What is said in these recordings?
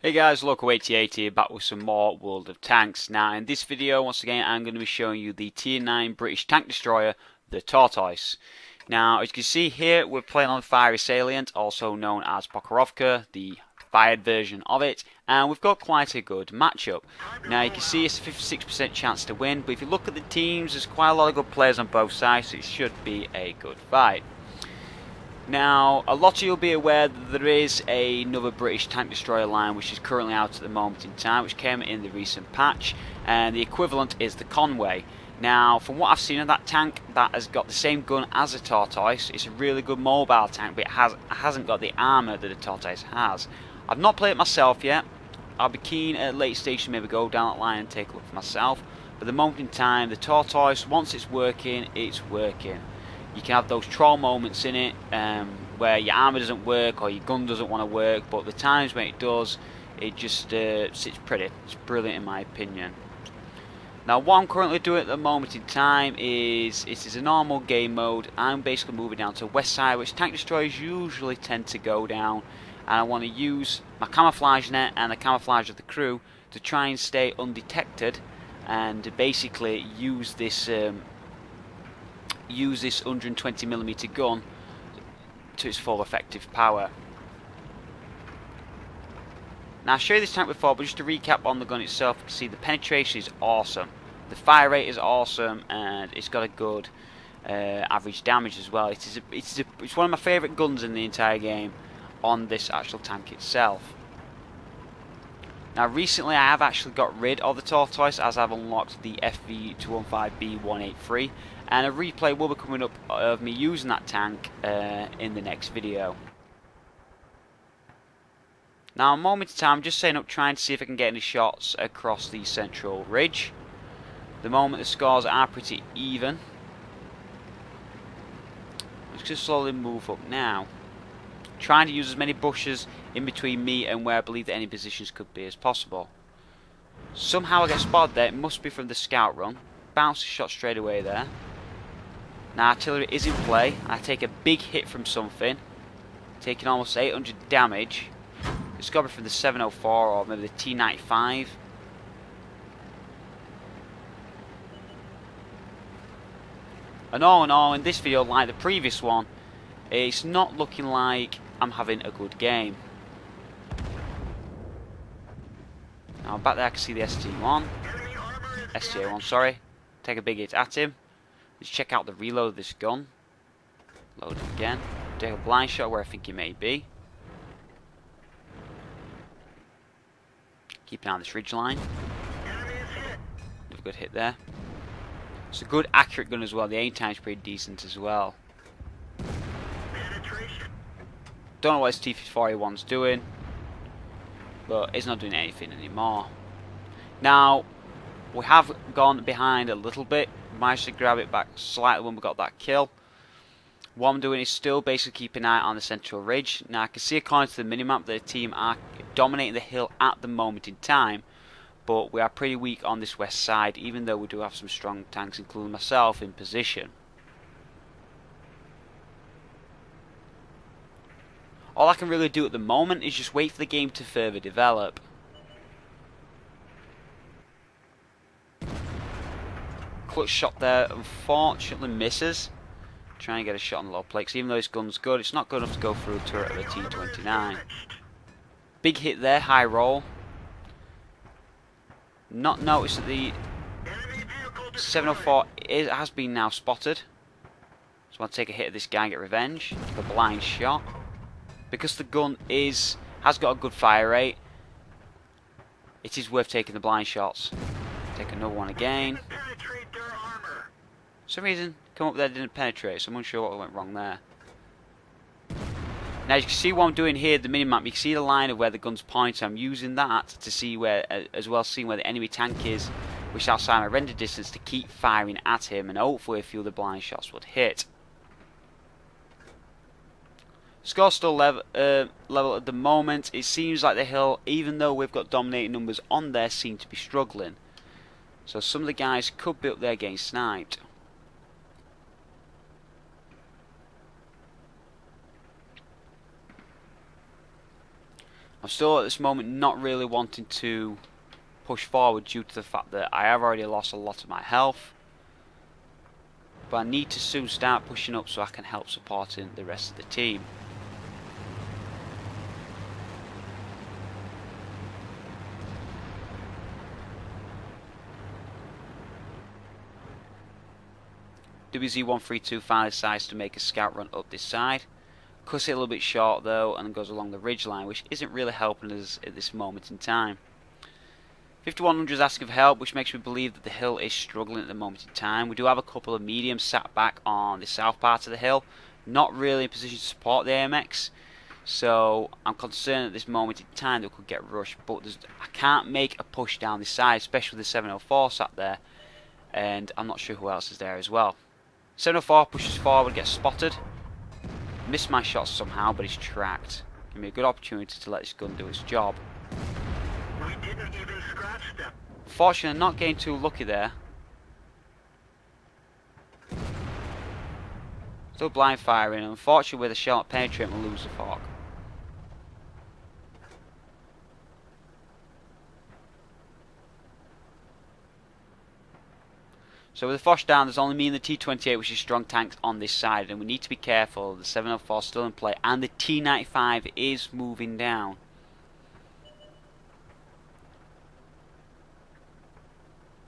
Hey guys, Loco88 here, back with some more World of Tanks. Now in this video, once again, I'm going to be showing you the Tier 9 British tank destroyer, the Tortoise. Now as you can see here, we're playing on Fiery Salient, also known as Pokrovka, the fired version of it, and we've got quite a good matchup. Now you can see it's a 56% chance to win, but if you look at the teams, there's quite a lot of good players on both sides, so it should be a good fight. Now, a lot of you will be aware that there is another British tank destroyer line which is currently out at the moment in time, which came in the recent patch, and the equivalent is the Conway. Now, from what I've seen of that tank, that has got the same gun as the Tortoise. It's a really good mobile tank, but it hasn't got the armour that the Tortoise has. I've not played it myself yet. I'll be keen at a late stage to maybe go down that line and take a look for myself. But at the moment in time, the Tortoise, once it's working, it's working. You can have those troll moments in it where your armour doesn't work or your gun doesn't want to work, but the times when it does, it just sits pretty. It's brilliant in my opinion. Now what I'm currently doing at the moment in time is, it is a normal game mode. I'm basically moving down to west side, which tank destroyers usually tend to go down, and I want to use my camouflage net and the camouflage of the crew to try and stay undetected and basically use this 120mm gun to its full effective power. Now I showed you this tank before, but just to recap on the gun itself, you can see the penetration is awesome, the fire rate is awesome, and it's got a good average damage as well. It's one of my favourite guns in the entire game on this actual tank itself. Now recently I have actually got rid of the Tortoise as I've unlocked the FV215B183, and a replay will be coming up of me using that tank in the next video. Now a moment in time, I'm just setting up trying to see if I can get any shots across the central ridge. At the moment the scores are pretty even. I'm just going to slowly move up now, trying to use as many bushes in between me and where I believe that any positions could be as possible. Somehow I get spotted there. It must be from the scout run. Bounce a shot straight away there. Now artillery is in play. I take a big hit from something, taking almost 800 damage. It's got to be from the 704 or maybe the T95. And all in all, in this video, like the previous one, it's not looking like I'm having a good game. Now back there I can see the STA1, sorry. Take a big hit at him. Let's check out the reload of this gun. Load it again. Take a blind shot where I think he may be. Keep an eye on this ridge line. Another good hit there. It's a good accurate gun as well. The aim time's pretty decent as well. Don't know what his T-41's doing, but it's not doing anything anymore. Now we have gone behind a little bit. Managed to grab it back slightly when we got that kill. What I'm doing is still basically keeping an eye on the central ridge. Now I can see according to the minimap that the team are dominating the hill at the moment in time, but we are pretty weak on this west side, even though we do have some strong tanks, including myself, in position. All I can really do at the moment is just wait for the game to further develop. Clutch shot there, unfortunately misses. Trying to get a shot on the low plate, because even though his gun's good, it's not good enough to go through the turret of a T29. Big hit there, high roll. Not noticed that the 704 has been now spotted. So I'll take a hit of this guy and get revenge. The blind shot. Because the gun has got a good fire rate, it is worth taking the blind shots. Take another one again. For some reason, come up there didn't penetrate, so I'm unsure what went wrong there. Now, as you can see what I'm doing here, the minimap, you can see the line of where the gun's pointing. I'm using that to see where, as well as seeing where the enemy tank is, which is outside my render distance, to keep firing at him, and hopefully a few of the blind shots would hit. Score's still level at the moment. It seems like the hill, even though we've got dominating numbers on there, seem to be struggling. So some of the guys could be up there getting sniped. I'm still at this moment not really wanting to push forward due to the fact that I have already lost a lot of my health. But I need to soon start pushing up so I can help supporting the rest of the team. WZ132 finally decides to make a scout run up this side. Cuts it a little bit short though and goes along the ridge line, which isn't really helping us at this moment in time. 5100 is asking for help, which makes me believe that the hill is struggling at the moment in time. We do have a couple of mediums sat back on the south part of the hill, not really in position to support the AMX, so I'm concerned at this moment in time that we could get rushed, but I can't make a push down this side, especially with the 704 sat there, and I'm not sure who else is there as well. 704 pushes forward, gets spotted, missed my shots somehow, but he's tracked. Give me a good opportunity to let this gun do its job. We didn't even scratch them. Fortunately, not getting too lucky there. Still blind firing, and unfortunately with a shell not penetrating, we'll lose the fork. So with the Foch down, there's only me and the T-28, which is strong tanks on this side, and we need to be careful. The 704 is still in play, and the T-95 is moving down.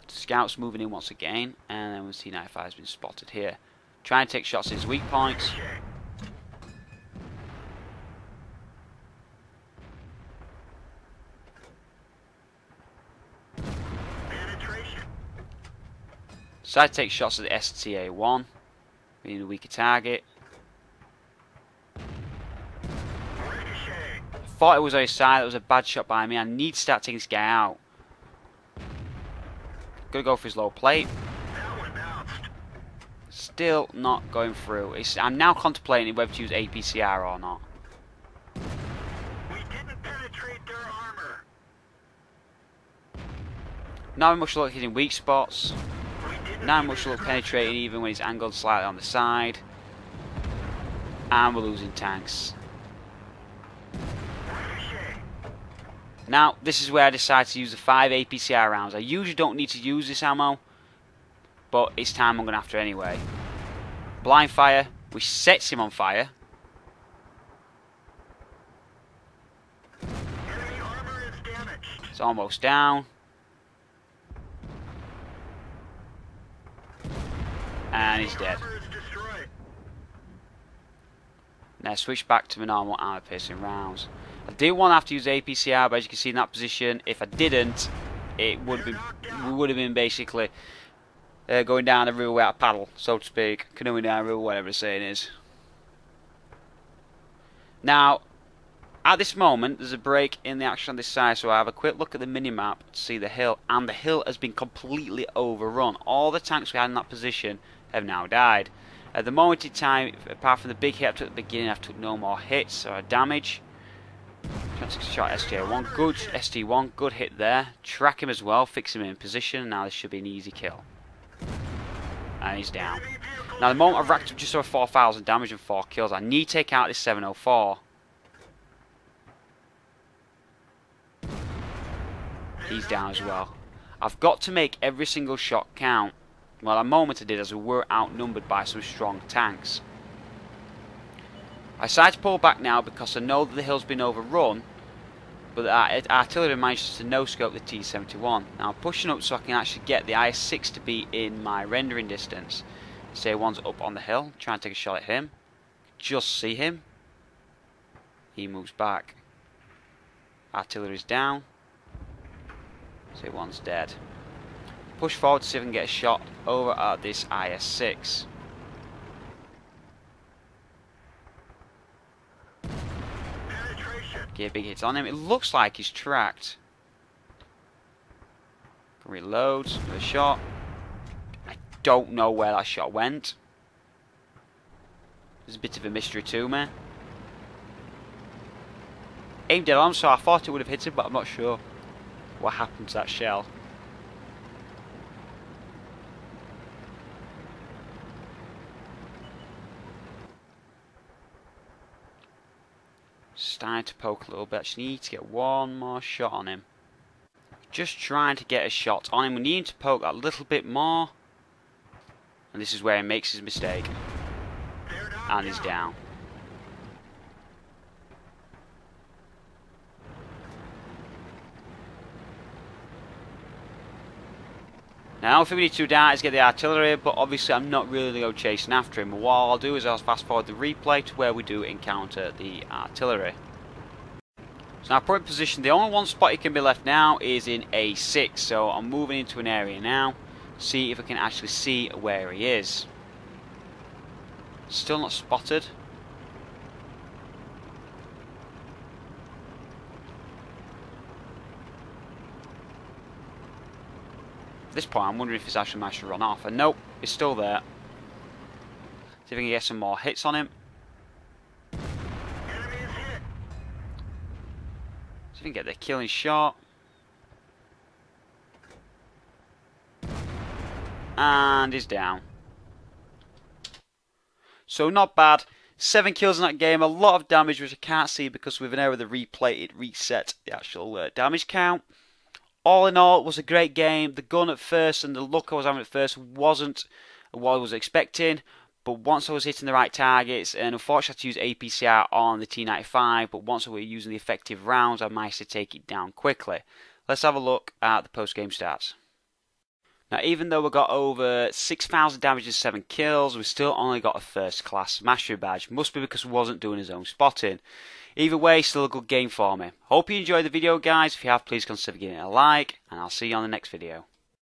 Scouts moving in once again, and then the T-95 has been spotted here. Trying to take shots at his weak points. Decide to take shots at the STA-1, being a weaker target. Thought it was his side, that was a bad shot by me. I need to start taking this guy out. Gonna go for his low plate. Still not going through. I'm now contemplating whether to use APCR or not. We didn't penetrate their armor. Not much luck hitting weak spots. Not much luck penetrating even when he's angled slightly on the side. And we're losing tanks. Now, this is where I decide to use the 5 APCR rounds. I usually don't need to use this ammo, but it's time I'm going after anyway. Blind fire, which sets him on fire. Enemy armor is damaged. It's almost down. And he's dead. Armor is destroyed. Now switch back to my normal armor piercing rounds. I didn't want to have to use APCR, but as you can see in that position, if I didn't, it would have been, we would have been basically going down the river without a paddle, so to speak, canoeing down the river, whatever the saying is. Now, at this moment, there's a break in the action on this side, so I have a quick look at the minimap to see the hill, and the hill has been completely overrun. All the tanks we had in that position have now died. At the moment in time, apart from the big hit I took at the beginning, I've took no more hits or damage. Trying to take a shot at SJ1, good ST1, good hit there. Track him as well, fix him in position. Now this should be an easy kill. And he's down. Now the moment I've racked up just over 4,000 damage and 4 kills, I need to take out this 704. He's down as well. I've got to make every single shot count. Well, at the moment I did, as we were outnumbered by some strong tanks. I decided to pull back now because I know that the hill's been overrun, but the artillery manages to no-scope the T-71. Now I'm pushing up so I can actually get the IS-6 to be in my rendering distance. Say one's up on the hill, try and take a shot at him. Just see him. He moves back. Artillery's down. Say one's dead. Push forward to see if I can get a shot over at this IS-6. Get big hits on him. It looks like he's tracked. Reloads with a shot. I don't know where that shot went. There's a bit of a mystery to me. Aimed dead on, so I thought it would have hit him, but I'm not sure what happened to that shell. starting to poke a little bit. I just need to get one more shot on him. Just trying to get a shot on him. We need him to poke a little bit more. And this is where he makes his mistake. And he's down. Now, if we need to do that is get the artillery, but obviously I'm not really going to go chasing after him. What I'll do is I'll fast forward the replay to where we do encounter the artillery. So now, point position, the only one spot he can be left now is in A6. So I'm moving into an area now, see if I can actually see where he is. Still not spotted. At this point, I'm wondering if he's actually managed to run off. And nope, he's still there. See if we can get some more hits on him. Enemy is hit. See if we can get the killing shot. And he's down. So not bad. 7 kills in that game. A lot of damage, which I can't see because with an error of the replay, it reset the actual damage count. All in all, it was a great game. The gun at first and the look I was having at first wasn't what I was expecting. But once I was hitting the right targets, and unfortunately I had to use APCR on the T95, but once I was using the effective rounds, I managed to take it down quickly. Let's have a look at the post-game stats. Now, even though we got over 6,000 damage and 7 kills, we still only got a first class mastery badge. Must be because we wasn't doing his own spotting. Either way, still a good game for me. Hope you enjoyed the video, guys. If you have, please consider giving it a like, and I'll see you on the next video.